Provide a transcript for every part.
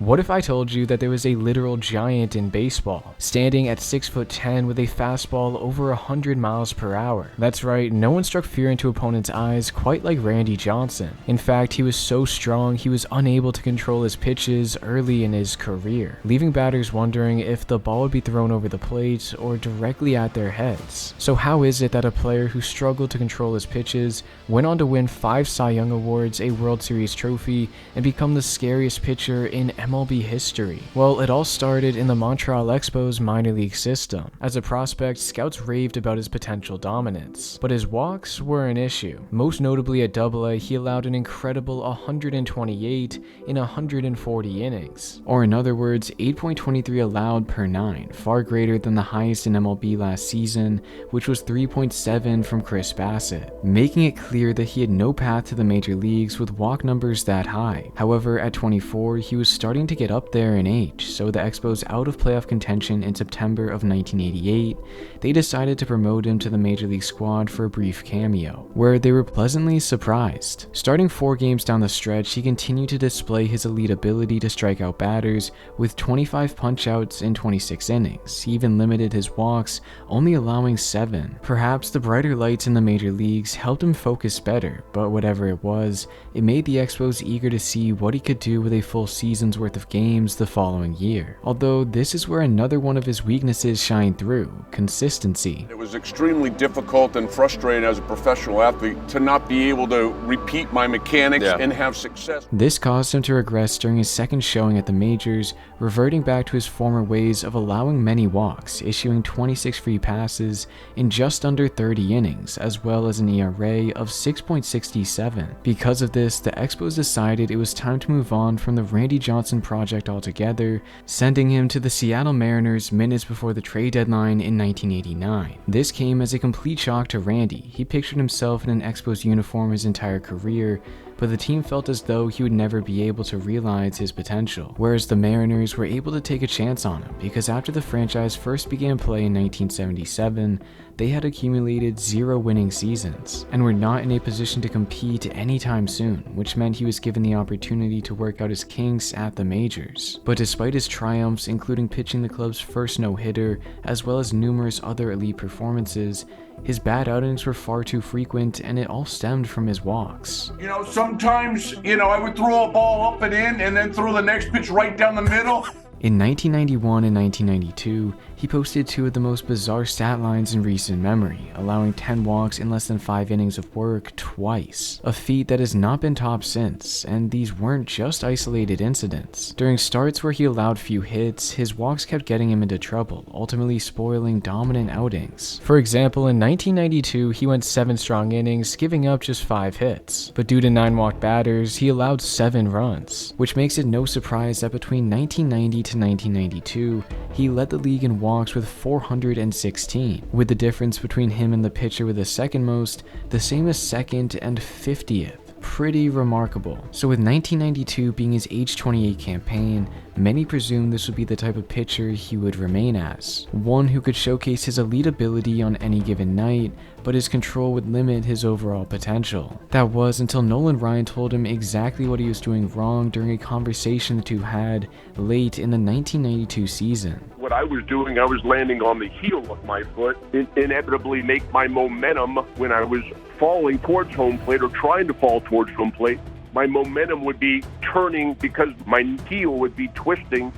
What if I told you that there was a literal giant in baseball, standing at 6'10" with a fastball over 100 miles per hour? That's right, no one struck fear into opponents' eyes quite like Randy Johnson. In fact, he was so strong he was unable to control his pitches early in his career, leaving batters wondering if the ball would be thrown over the plate or directly at their heads. So how is it that a player who struggled to control his pitches went on to win 5 Cy Young Awards, a World Series trophy, and become the scariest pitcher in MLB history? Well, it all started in the Montreal Expo's minor league system. As a prospect, scouts raved about his potential dominance, but his walks were an issue. Most notably at AA, he allowed an incredible 128 in 140 innings, or in other words, 8.23 allowed per 9, far greater than the highest in MLB last season, which was 3.7 from Chris Bassett, making it clear that he had no path to the major leagues with walk numbers that high. However, at 24, he was starting to get up there in age, so the Expos, out of playoff contention in September of 1988, they decided to promote him to the major league squad for a brief cameo, where they were pleasantly surprised. Starting 4 games down the stretch, he continued to display his elite ability to strike out batters with 25 punch-outs in 26 innings. He even limited his walks, only allowing 7. Perhaps the brighter lights in the major leagues helped him focus better, but whatever it was, it made the Expos eager to see what he could do with a full season's worth of games the following year. Although this is where another one of his weaknesses shined through: consistency. It was extremely difficult and frustrating as a professional athlete to not be able to repeat my mechanics and have success. This caused him to regress during his second showing at the majors, reverting back to his former ways of allowing many walks, issuing 26 free passes in just under 30 innings, as well as an ERA of 6.67. Because of this, the Expos decided it was time to move on from the Randy Johnson project altogether, sending him to the Seattle Mariners minutes before the trade deadline in 1989. This came as a complete shock to Randy. He pictured himself in an Expos uniform his entire career, but the team felt as though he would never be able to realize his potential, whereas the Mariners were able to take a chance on him because after the franchise first began play in 1977, they had accumulated 0 winning seasons and were not in a position to compete anytime soon, which meant he was given the opportunity to work out his kinks at the majors. But despite his triumphs, including pitching the club's first no-hitter, as well as numerous other elite performances, his bad outings were far too frequent, and it all stemmed from his walks. Sometimes, I would throw a ball up and in and then throw the next pitch right down the middle. In 1991 and 1992, he posted 2 of the most bizarre stat lines in recent memory, allowing 10 walks in less than 5 innings of work twice, a feat that has not been topped since, and these weren't just isolated incidents. During starts where he allowed few hits, his walks kept getting him into trouble, ultimately spoiling dominant outings. For example, in 1992, he went 7 strong innings, giving up just 5 hits, but due to 9 walked batters, he allowed 7 runs, which makes it no surprise that between 1990 to 1992, he led the league in walks with 416, with the difference between him and the pitcher with the second most the same as 2nd and 50th. Pretty remarkable. So with 1992 being his age 28 campaign, many presumed this would be the type of pitcher he would remain as. One who could showcase his elite ability on any given night, but his control would limit his overall potential. That was until Nolan Ryan told him exactly what he was doing wrong during a conversation the two had late in the 1992 season. What I was doing, I was landing on the heel of my foot, inevitably make my momentum when I was falling towards home plate or trying to fall towards home plate, my momentum would be turning because my heel would be twisting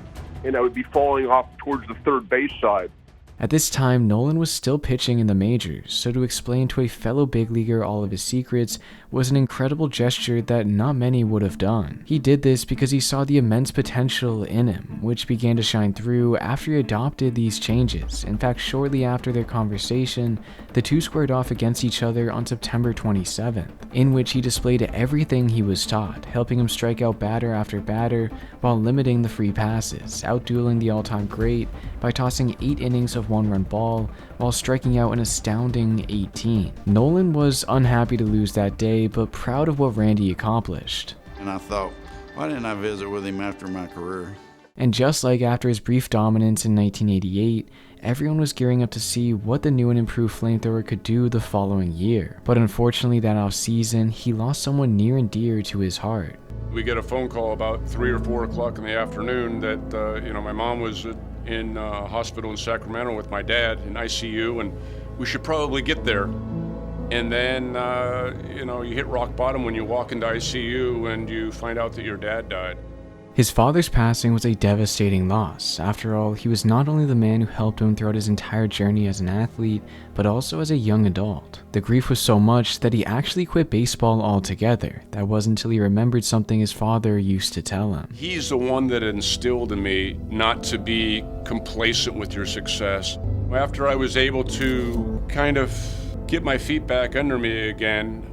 and I would be falling off towards the third base side. At this time, Nolan was still pitching in the majors, so to explain to a fellow big leaguer all of his secrets was an incredible gesture that not many would have done. He did this because he saw the immense potential in him, which began to shine through after he adopted these changes. In fact, shortly after their conversation, the two squared off against each other on September 27th, in which he displayed everything he was taught, helping him strike out batter after batter while limiting the free passes, outdueling the all-time great by tossing 8 innings of 1-run ball while striking out an astounding 18. Nolan was unhappy to lose that day, but proud of what Randy accomplished. And I thought, why didn't I visit with him after my career? And just like after his brief dominance in 1988, everyone was gearing up to see what the new and improved flamethrower could do the following year. But unfortunately that off-season, he lost someone near and dear to his heart. We get a phone call about 3 or 4 o'clock in the afternoon that, my mom was in a hospital in Sacramento with my dad in ICU, and we should probably get there. And then, you hit rock bottom when you walk into ICU and you find out that your dad died. His father's passing was a devastating loss. After all, he was not only the man who helped him throughout his entire journey as an athlete, but also as a young adult. The grief was so much that he actually quit baseball altogether. That wasn't until he remembered something his father used to tell him. He's the one that instilled in me not to be complacent with your success. After I was able to kind of get my feet back under me again,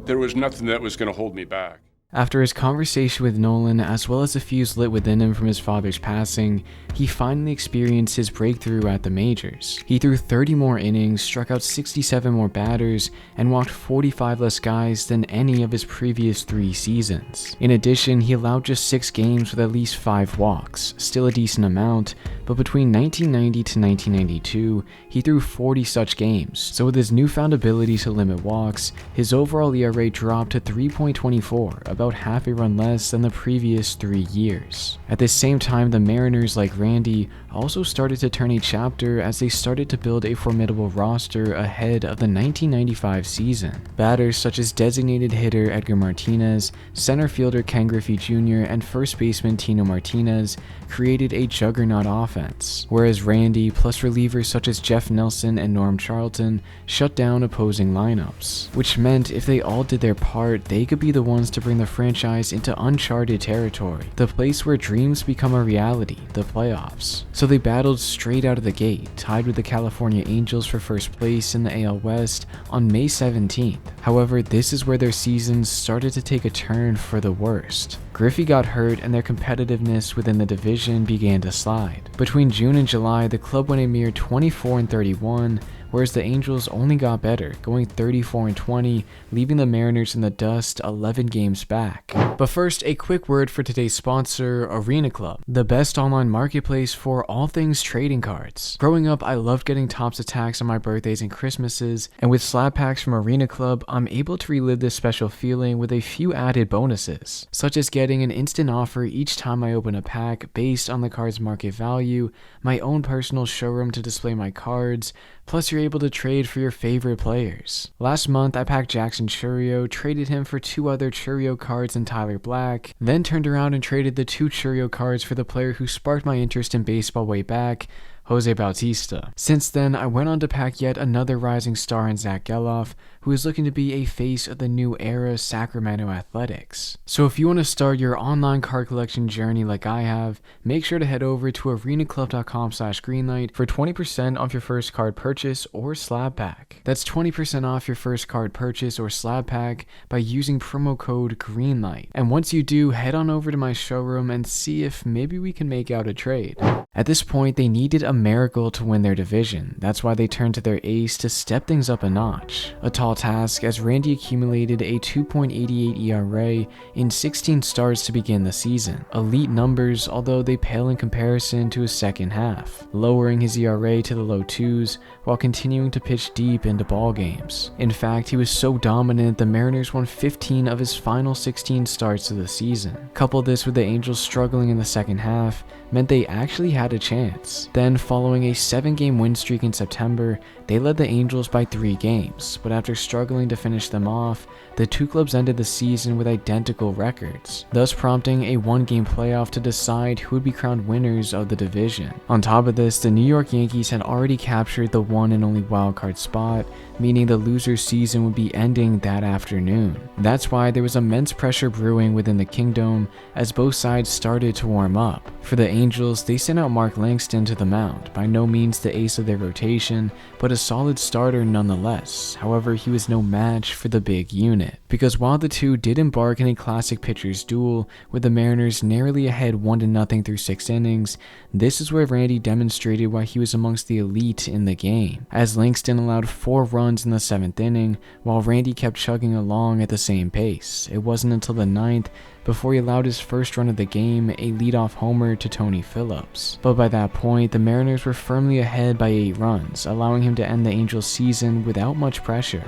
there was nothing that was going to hold me back. After his conversation with Nolan, as well as the fuse lit within him from his father's passing, he finally experienced his breakthrough at the majors. He threw 30 more innings, struck out 67 more batters, and walked 45 less guys than any of his previous 3 seasons. In addition, he allowed just 6 games with at least 5 walks, still a decent amount, but between 1990 to 1992, he threw 40 such games. So with his newfound ability to limit walks, his overall ERA dropped to 3.24, about half a run less than the previous 3 years. At the same time, the Mariners, like Randy, also started to turn a chapter as they started to build a formidable roster ahead of the 1995 season. Batters such as designated hitter Edgar Martinez, center fielder Ken Griffey Jr., and first baseman Tino Martinez created a juggernaut offense, whereas Randy plus relievers such as Jeff Nelson and Norm Charlton shut down opposing lineups, which meant if they all did their part, they could be the ones to bring the franchise into uncharted territory, the place where dreams become a reality, the playoffs. So they battled straight out of the gate, tied with the California Angels for first place in the AL West on May 17th. However, this is where their seasons started to take a turn for the worst. Griffey got hurt and their competitiveness within the division began to slide. Between June and July, the club went a mere 24-31, whereas the Angels only got better, going 34-20, leaving the Mariners in the dust 11 games back. But first, a quick word for today's sponsor, Arena Club, the best online marketplace for all things trading cards. Growing up, I loved getting Topps attacks on my birthdays and Christmases, and with slab packs from Arena Club, I'm able to relive this special feeling with a few added bonuses, such as getting an instant offer each time I open a pack based on the card's market value, my own personal showroom to display my cards, plus you're able to trade for your favorite players. Last month, I packed Jackson Chourio, traded him for 2 other Chourio cards and Tyler Black, then turned around and traded the 2 Chourio cards for the player who sparked my interest in baseball way back, Jose Bautista. Since then, I went on to pack yet another rising star in Zach Geloff, who is looking to be a face of the new era Sacramento Athletics. So if you want to start your online card collection journey like I have, make sure to head over to arenaclub.com/greenlight for 20% off your first card purchase or slab pack. That's 20% off your first card purchase or slab pack by using promo code GREENLIGHT. And once you do, head on over to my showroom and see if maybe we can make out a trade. At this point, they needed a miracle to win their division. That's why they turned to their ace to step things up a notch. A tall task, as Randy accumulated a 2.88 ERA in 16 starts to begin the season. Elite numbers, although they pale in comparison to his second half, lowering his ERA to the low 2s while continuing to pitch deep into ball games. In fact, he was so dominant, the Mariners won 15 of his final 16 starts of the season. Couple this with the Angels struggling in the second half, meant they actually had a chance. Then, following a 7-game win streak in September, they led the Angels by 3 games, but after struggling to finish them off, the 2 clubs ended the season with identical records, thus prompting a 1-game playoff to decide who would be crowned winners of the division. On top of this, the New York Yankees had already captured the one and only wildcard spot, meaning the loser's season would be ending that afternoon. That's why there was immense pressure brewing within the Kingdom as both sides started to warm up. For the Angels, they sent out Mark Langston to the mound, by no means the ace of their rotation, but a solid starter nonetheless. However, he was no match for the big unit. Because while the two did embark in a classic pitcher's duel, with the Mariners narrowly ahead 1-0 through 6 innings, this is where Randy demonstrated why he was amongst the elite in the game, as Langston allowed 4 runs in the 7th inning, while Randy kept chugging along at the same pace. It wasn't until the 9th before he allowed his first run of the game, a leadoff homer to Tony Phillips. But by that point, the Mariners were firmly ahead by 8 runs, allowing him to end the Angels' season without much pressure.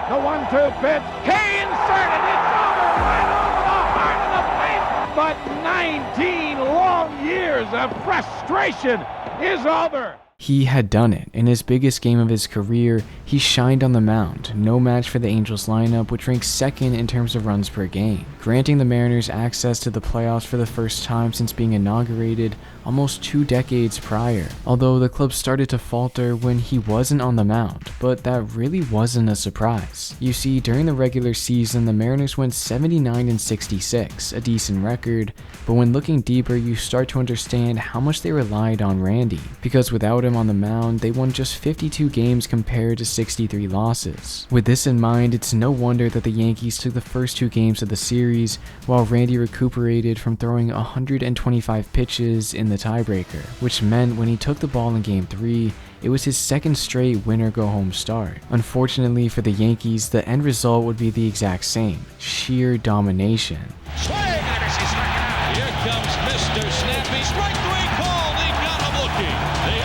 The 1-2 pitch, he inserted, it's over, right over the heart of the plate, but 19 long years of frustration is over. He had done it. In his biggest game of his career, he shined on the mound, no match for the Angels lineup, which ranks 2nd in terms of runs per game, granting the Mariners access to the playoffs for the first time since being inaugurated almost 2 decades prior. Although the club started to falter when he wasn't on the mound, but that really wasn't a surprise. You see, during the regular season, the Mariners went 79-66, a decent record, but when looking deeper, you start to understand how much they relied on Randy, because without him on the mound, they won just 52 games compared to 63 losses. With this in mind, it's no wonder that the Yankees took the first 2 games of the series, while Randy recuperated from throwing 125 pitches in the tiebreaker, which meant when he took the ball in Game 3, it was his 2nd straight winner-go-home start. Unfortunately for the Yankees, the end result would be the exact same: sheer domination. Swing! Here comes Mr. Snappy. Strike 3 called. He got him looking. The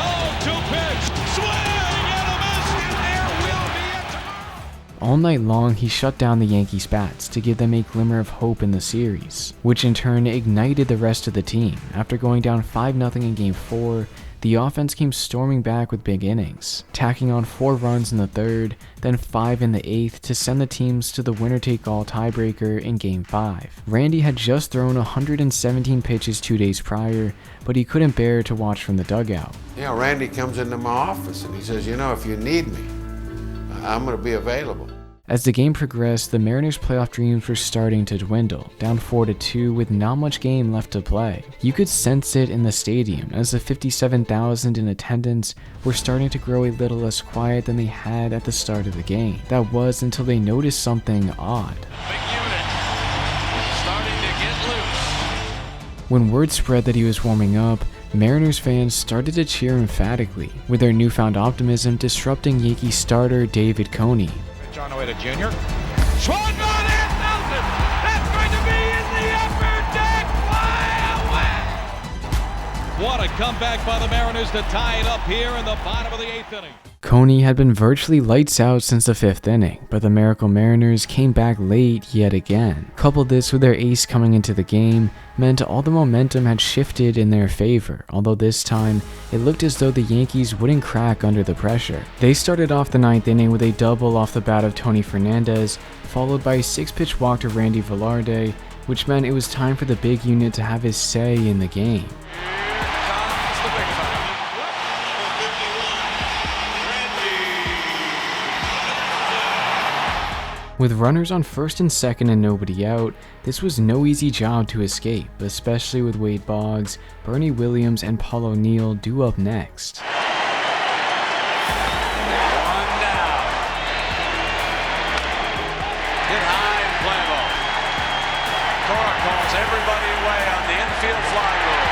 0-2 pitch. Swing and a miss. And there will be a tomorrow. All night long, he shut down the Yankees' bats to give them a glimmer of hope in the series, which in turn ignited the rest of the team. After going down 5-0 in Game 4, the offense came storming back with big innings, tacking on 4 runs in the 3rd, then 5 in the 8th to send the teams to the winner-take-all tiebreaker in Game 5. Randy had just thrown 117 pitches 2 days prior, but he couldn't bear to watch from the dugout. Randy comes into my office and he says, if you need me, I'm going to be available. As the game progressed, the Mariners' playoff dreams were starting to dwindle, down 4-2 with not much game left to play. You could sense it in the stadium, as the 57,000 in attendance were starting to grow a little less quiet than they had at the start of the game. That was until they noticed something odd. Big unit. Starting to get loose. When word spread that he was warming up, Mariners fans started to cheer emphatically, with their newfound optimism disrupting Yankee starter David Coney. On the way to Junior. Swung on and Nelson. That's going to be in the upper deck. Fly away. What a comeback by the Mariners to tie it up here in the bottom of the 8th inning. Coney had been virtually lights out since the 5th inning, but the Miracle Mariners came back late yet again. Coupled this with their ace coming into the game meant all the momentum had shifted in their favor, although this time it looked as though the Yankees wouldn't crack under the pressure. They started off the 9th inning with a double off the bat of Tony Fernandez, followed by a 6-pitch walk to Randy Velarde, which meant it was time for the big unit to have his say in the game. With runners on 1st and 2nd and nobody out, this was no easy job to escape, especially with Wade Boggs, Bernie Williams, and Paul O'Neill due up next. One down. Hit high and playable. Cora calls everybody away on the infield fly rule.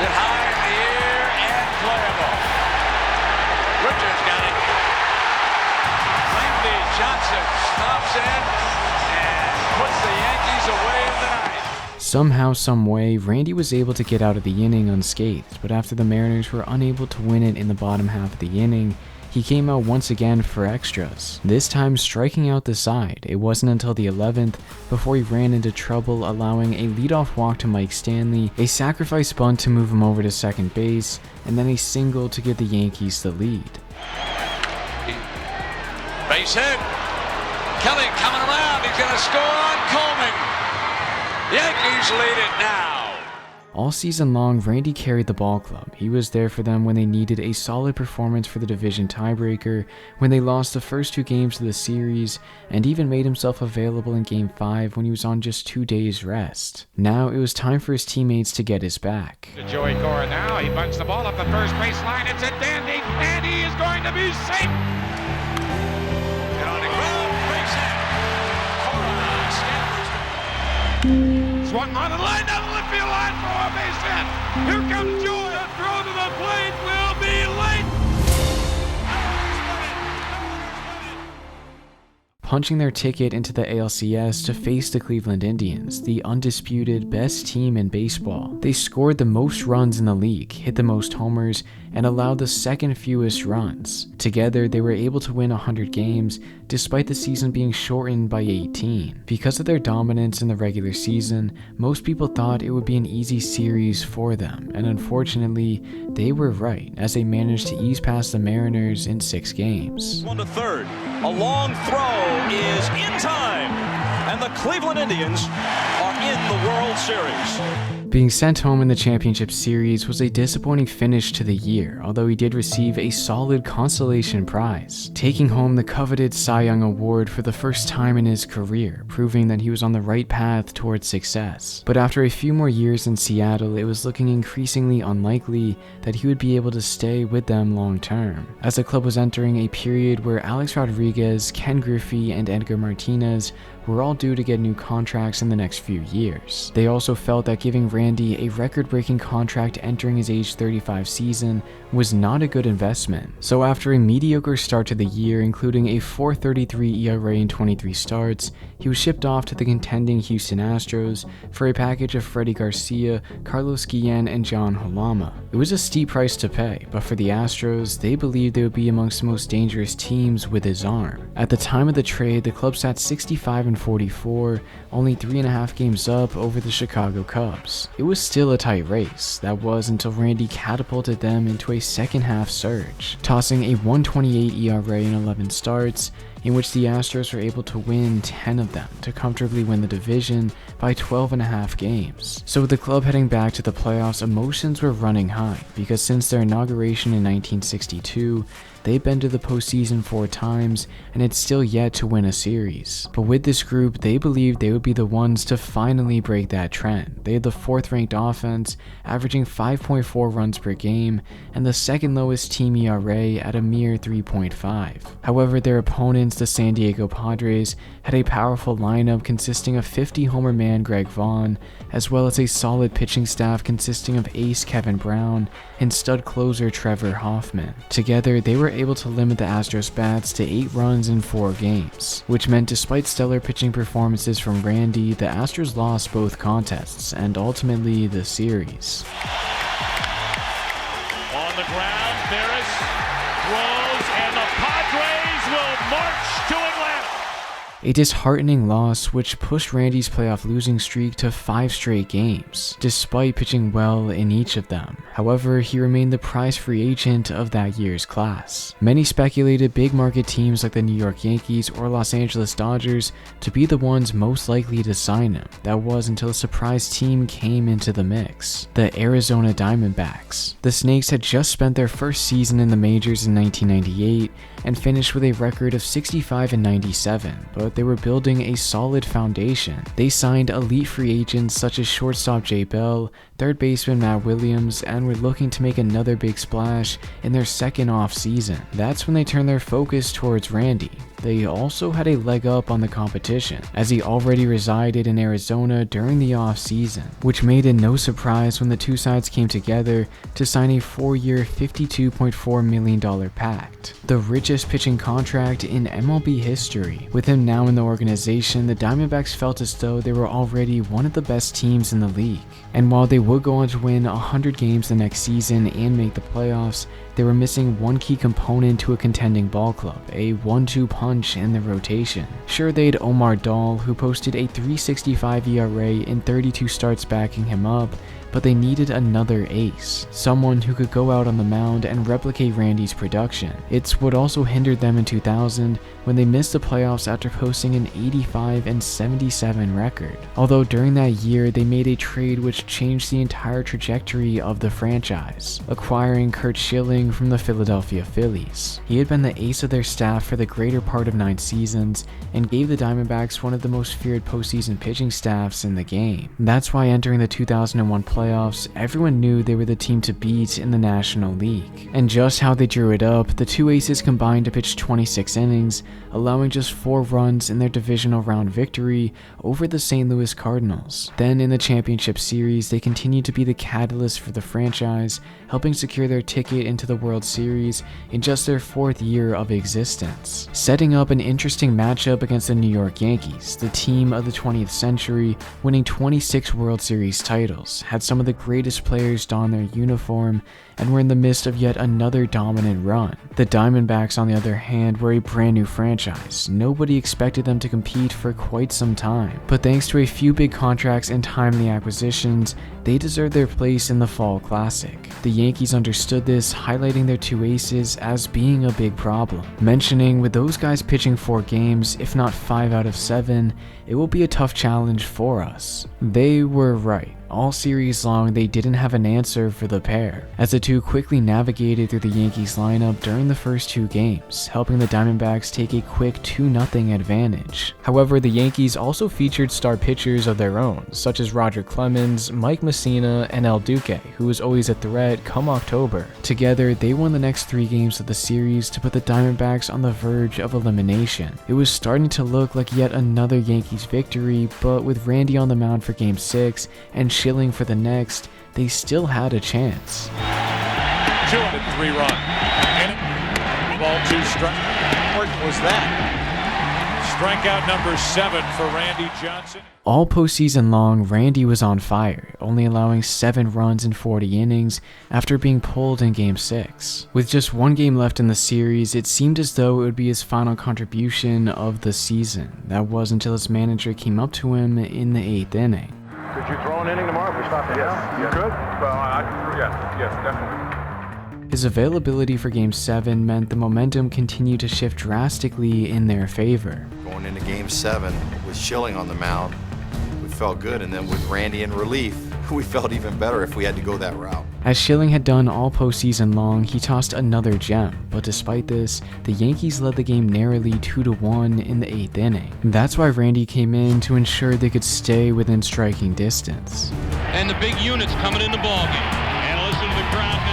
Hit high in the air and playable. Richards got it. Johnson stops in and puts the Yankees away in the ninth. Somehow, someway, Randy was able to get out of the inning unscathed, but after the Mariners were unable to win it in the bottom half of the inning, he came out once again for extras, this time striking out the side. It wasn't until the 11th before he ran into trouble, allowing a leadoff walk to Mike Stanley, a sacrifice bunt to move him over to second base, and then a single to give the Yankees the lead. Base hit. Kelly coming around. He's going to score on Coleman. Yankees lead it now. All season long, Randy carried the ball club. He was there for them when they needed a solid performance for the division tiebreaker, when they lost the first 2 games of the series, and even made himself available in Game 5 when he was on just 2 days rest. Now it was time for his teammates to get his back. To Joey Cora now. He bunts the ball up the first baseline. It's a dandy, and he is going to be safe. Get on Swung on and lined down the left field line for a base hit. Here comes Joy. The throw to the plate will be late. Punching their ticket into the ALCS to face the Cleveland Indians, the undisputed best team in baseball. They scored the most runs in the league, hit the most homers, and allowed the second fewest runs. Together, they were able to win 100 games, despite the season being shortened by 18. Because of their dominance in the regular season, most people thought it would be an easy series for them, and unfortunately, they were right, as they managed to ease past the Mariners in 6 games. 1 to third. A long throw is in time, and the Cleveland Indians are in the World Series. Being sent home in the championship series was a disappointing finish to the year, although he did receive a solid consolation prize, taking home the coveted Cy Young Award for the first time in his career, proving that he was on the right path towards success. But after a few more years in Seattle, it was looking increasingly unlikely that he would be able to stay with them long term, as the club was entering a period where Alex Rodriguez, Ken Griffey, and Edgar Martinez were all due to get new contracts in the next few years. They also felt that giving Randy a record-breaking contract entering his age 35 season was not a good investment. So after a mediocre start to the year, including a 4.33 ERA in 23 starts, he was shipped off to the contending Houston Astros for a package of Freddie Garcia, Carlos Guillen, and John Holama. It was a steep price to pay, but for the Astros, they believed they would be amongst the most dangerous teams with his arm. At the time of the trade, the club sat 65-44, only 3.5 games up over the Chicago Cubs. It was still a tight race. That was until Randy catapulted them into a second-half surge, tossing a 1.28 ERA in 11 starts, in which the Astros were able to win 10 of them to comfortably win the division by 12.5 games. So with the club heading back to the playoffs, emotions were running high, because since their inauguration in 1962, they've been to the postseason 4 times and had still yet to win a series. But with this group, they believed they would be the ones to finally break that trend. They had the 4th ranked offense, averaging 5.4 runs per game, and the 2nd lowest team ERA at a mere 3.5. However, their opponents, the San Diego Padres, had a powerful lineup consisting of 50-homer man Greg Vaughn, as well as a solid pitching staff consisting of ace Kevin Brown and stud closer Trevor Hoffman. Together, they were able to limit the Astros bats to 8 runs in 4 games, which meant despite stellar pitching performances from Randy, the Astros lost both contests and ultimately the series. On the ground, Ferris throws, and the Padres will march to Atlanta. A disheartening loss which pushed Randy's playoff losing streak to 5 straight games, despite pitching well in each of them. However, he remained the prize free agent of that year's class. Many speculated big market teams like the New York Yankees or Los Angeles Dodgers to be the ones most likely to sign him. That was until a surprise team came into the mix, the Arizona Diamondbacks. The Snakes had just spent their first season in the majors in 1998 and finished with a record of 65-97, but they were building a solid foundation. They signed elite free agents such as shortstop Jay Bell, third baseman Matt Williams, and were looking to make another big splash in their second off season. That's when they turned their focus towards Randy. They also had a leg up on the competition, as he already resided in Arizona during the off season, which made it no surprise when the two sides came together to sign a 4-year $52.4 million pact, the richest pitching contract in MLB history. With him now in the organization, the Diamondbacks felt as though they were already one of the best teams in the league. And while they would go on to win 100 games the next season and make the playoffs, they were missing one key component to a contending ball club, a 1-2 punch in the rotation. Sure, they had Omar Dahl, who posted a 3.65 ERA in 32 starts backing him up, but they needed another ace, someone who could go out on the mound and replicate Randy's production. It's what also hindered them in 2000 when they missed the playoffs after posting an 85-77 record. Although during that year, they made a trade which changed the entire trajectory of the franchise, acquiring Curt Schilling from the Philadelphia Phillies. He had been the ace of their staff for the greater part of 9 seasons and gave the Diamondbacks one of the most feared postseason pitching staffs in the game. That's why entering the 2001 playoffs, playoffs, everyone knew they were the team to beat in the National League. And just how they drew it up, the two aces combined to pitch 26 innings, allowing just 4 runs in their divisional round victory over the St. Louis Cardinals. Then in the championship series, they continued to be the catalyst for the franchise, helping secure their ticket into the World Series in just their 4th year of existence, setting up an interesting matchup against the New York Yankees, the team of the 20th century, winning 26 World Series titles, had some of the greatest players don their uniform, and were in the midst of yet another dominant run. The Diamondbacks, on the other hand, were a brand new franchise. Nobody expected them to compete for quite some time, but thanks to a few big contracts and timely acquisitions, they deserved their place in the Fall Classic. The Yankees understood this, highlighting their two aces as being a big problem, mentioning with those guys pitching 4 games, if not 5 out of 7, it will be a tough challenge for us. They were right. All series long, they didn't have an answer for the pair, as the two quickly navigated through the Yankees lineup during the first 2 games, helping the Diamondbacks take a quick 2-0 advantage. However, the Yankees also featured star pitchers of their own, such as Roger Clemens, Mike Mussina, and El Duque, who was always a threat come October. Together, they won the next 3 games of the series to put the Diamondbacks on the verge of elimination. It was starting to look like yet another Yankees victory, but with Randy on the mound for Game 6 and Schilling for the next, they still had a chance. 2 out of 3 run. Ball 2 strike. What was that? Strikeout number 7 for Randy Johnson. All postseason long, Randy was on fire, only allowing 7 runs in 40 innings after being pulled in Game 6. With just 1 game left in the series, it seemed as though it would be his final contribution of the season. That was until his manager came up to him in the 8th inning. Could you throw an inning tomorrow if we stop it now? You could? Well, yes, definitely. His availability for Game 7 meant the momentum continued to shift drastically in their favor. Going into Game 7 with Schilling on the mound, we felt good, and then with Randy in relief, we felt even better if we had to go that route. As Schilling had done all postseason long, he tossed another gem, but despite this, the Yankees led the game narrowly 2-1 in the 8th inning. That's why Randy came in to ensure they could stay within striking distance. And the big unit's coming in the ballgame. And listen to the crowd now.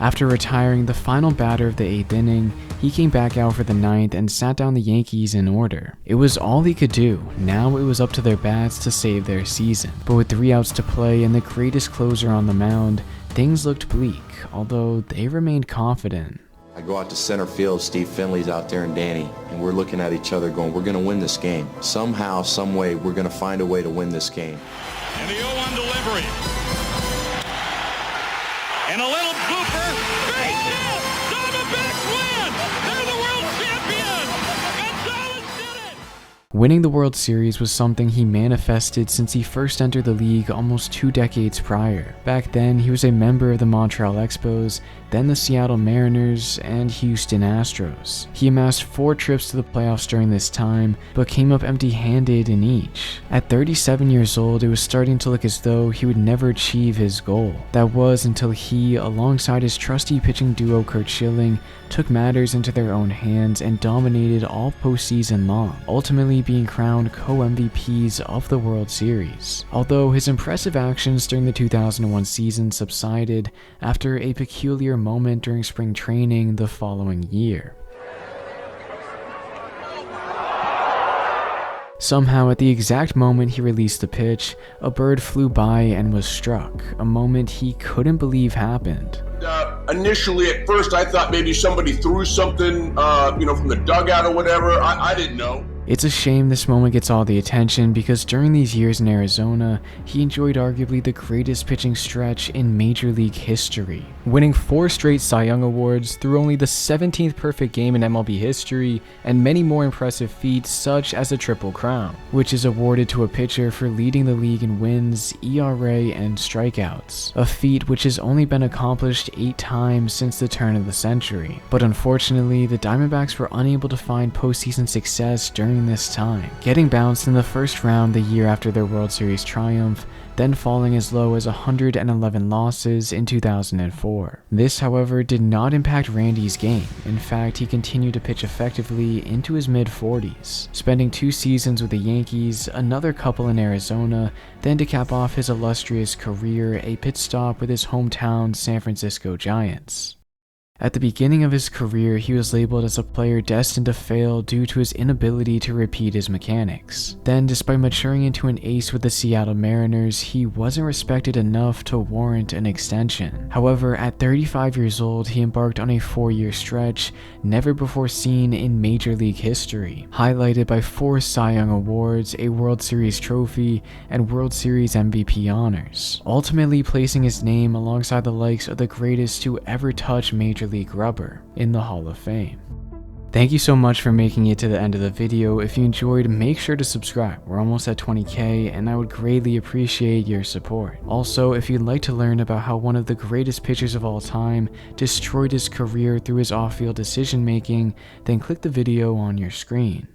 After retiring the final batter of the 8th inning, he came back out for the 9th and sat down the Yankees in order. It was all he could do. Now it was up to their bats to save their season. But with 3 outs to play and the greatest closer on the mound, things looked bleak, although they remained confident. I go out to center field, Steve Finley's out there and Danny, and we're looking at each other going, we're going to win this game. Somehow, some way, we're going to find a way to win this game. And the 0-1 delivery. And a little blooper. Base hit! Diamondbacks win! They're the world champions! Gonzalez did it! Winning the World Series was something he manifested since he first entered the league almost 2 decades prior. Back then, he was a member of the Montreal Expos, then the Seattle Mariners, and Houston Astros. He amassed 4 trips to the playoffs during this time, but came up empty-handed in each. At 37 years old, it was starting to look as though he would never achieve his goal. That was until he, alongside his trusty pitching duo Curt Schilling, took matters into their own hands and dominated all postseason long, ultimately being crowned co-MVPs of the World Series. Although his impressive actions during the 2001 season subsided after a peculiar moment during spring training the following year. Somehow, at the exact moment he released the pitch, a bird flew by and was struck, a moment he couldn't believe happened. Initially, at first, I thought maybe somebody threw something, from the dugout or whatever. I didn't know. It's a shame this moment gets all the attention because during these years in Arizona, he enjoyed arguably the greatest pitching stretch in Major League history, winning 4 straight Cy Young Awards through only the 17th perfect game in MLB history, and many more impressive feats such as the Triple Crown, which is awarded to a pitcher for leading the league in wins, ERA, and strikeouts, a feat which has only been accomplished 8 times since the turn of the century. But unfortunately, the Diamondbacks were unable to find postseason success during during this time, getting bounced in the first round the year after their World Series triumph, then falling as low as 111 losses in 2004. This, however, did not impact Randy's game. In fact, he continued to pitch effectively into his mid-40s, spending 2 seasons with the Yankees, another couple in Arizona, then to cap off his illustrious career, a pit stop with his hometown San Francisco Giants. At the beginning of his career, he was labeled as a player destined to fail due to his inability to repeat his mechanics. Then, despite maturing into an ace with the Seattle Mariners, he wasn't respected enough to warrant an extension. However, at 35 years old, he embarked on a 4-year stretch never before seen in Major League history, highlighted by 4 Cy Young Awards, a World Series trophy, and World Series MVP honors, ultimately placing his name alongside the likes of the greatest to ever touch Major League rubber in the Hall of Fame. Thank you so much for making it to the end of the video. If you enjoyed, make sure to subscribe. We're almost at 20k and I would greatly appreciate your support. Also, if you'd like to learn about how one of the greatest pitchers of all time destroyed his career through his off-field decision making, then click the video on your screen.